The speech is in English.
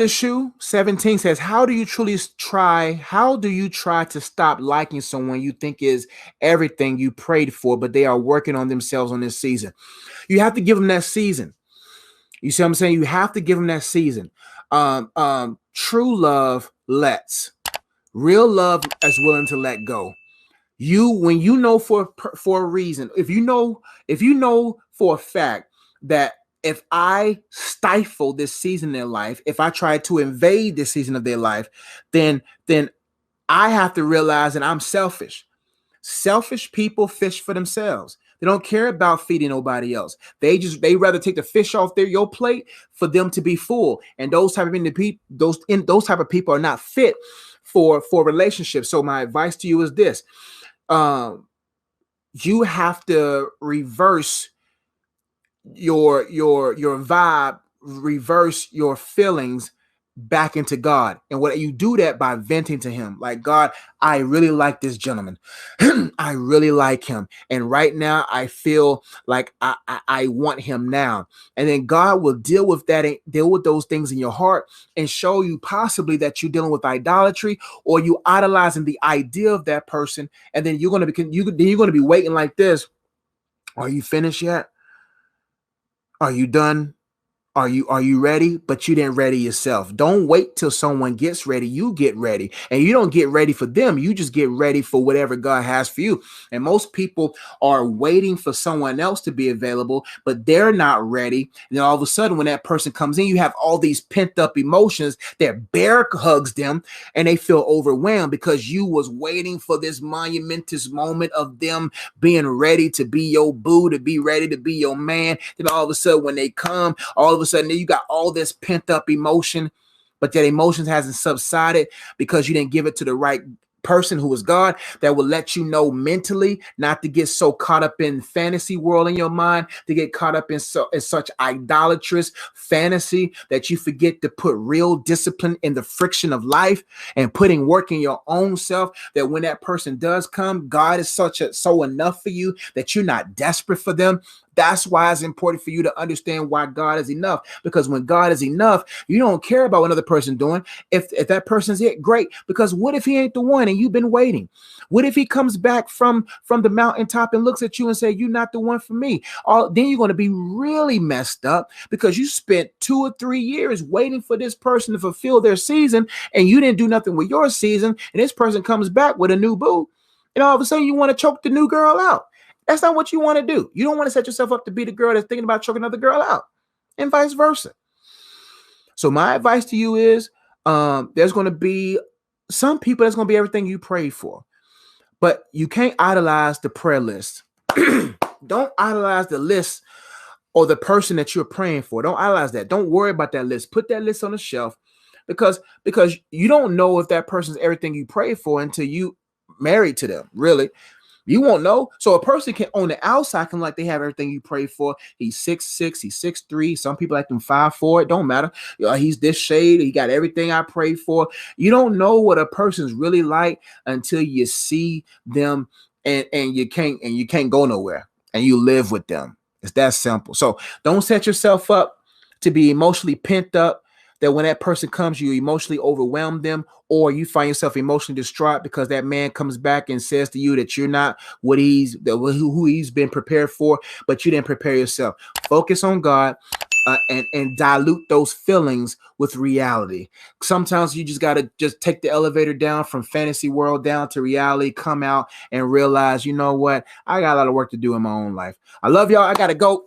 Shoe 17 says, how do you try to stop liking someone you think is everything you prayed for, but they are working on themselves on this season? You have to give them that season. You see what I'm saying? You have to give them that season. True love lets. Real love is willing to let go. When you know for a reason, if you know for a fact that if I stifle this season in their life, if I try to invade this season of their life, then I have to realize that I'm selfish. Selfish people fish for themselves. They don't care about feeding nobody else. They rather take the fish off your plate for them to be full. And those type of those type of people are not fit for relationships. So my advice to you is this: you have to reverse your vibe, reverse your feelings back into God. And what you do that by venting to him, like, God, I really like this gentleman. I really like him. And right now I feel like I want him now. And then God will deal with that and deal with those things in your heart and show you possibly that you're dealing with idolatry, or you idolizing the idea of that person. And then you're going to be waiting like this. Are you finished yet? Are you done? Are you ready? But you didn't ready yourself. Don't wait till someone gets ready. You get ready. And you don't get ready for them. You just get ready for whatever God has for you. And most people are waiting for someone else to be available, but they're not ready. And then all of a sudden, when that person comes in, you have all these pent up emotions that bear hugs them, and they feel overwhelmed because you was waiting for this monumentous moment of them being ready to be your boo, to be ready to be your man. Then all of a sudden, when they come, all of a sudden you got all this pent up emotion, but that emotion hasn't subsided because you didn't give it to the right person, who is God, that will let you know mentally not to get so caught up in fantasy world in your mind, to get caught up in such idolatrous fantasy that you forget to put real discipline in the friction of life and putting work in your own self, that when that person does come, God is so enough for you that you're not desperate for them. That's why it's important for you to understand why God is enough. Because when God is enough, you don't care about what another person's doing. If that person's it, great. Because what if he ain't the one and you've been waiting? What if he comes back from the mountaintop and looks at you and say, you're not the one for me? Then you're going to be really messed up because you spent 2 or 3 years waiting for this person to fulfill their season, and you didn't do nothing with your season. And this person comes back with a new boo, and all of a sudden you want to choke the new girl out. That's not what you want to do. You don't want to set yourself up to be the girl that's thinking about choking another girl out, and vice versa. So my advice to you is, there's going to be some people that's going to be everything you prayed for, but you can't idolize the prayer list. Don't idolize the list or the person that you're praying for. Don't idolize that. Don't worry about that list. Put that list on the shelf, because you don't know if that person's everything you pray for until you married to them. Really. You won't know. So a person can, on the outside, can like they have everything you pray for. He's 6'6", he's 6'3". Some people like them 5'4". It don't matter. He's this shade. He got everything I prayed for. You don't know what a person's really like until you see them, and you can't go nowhere, and you live with them. It's that simple. So don't set yourself up to be emotionally pent up, that when that person comes, you emotionally overwhelm them, or you find yourself emotionally distraught because that man comes back and says to you that you're not who he's been prepared for, but you didn't prepare yourself. Focus on God, and dilute those feelings with reality. Sometimes you just got to just take the elevator down from fantasy world down to reality, come out and realize, you know what? I got a lot of work to do in my own life. I love y'all. I got to go.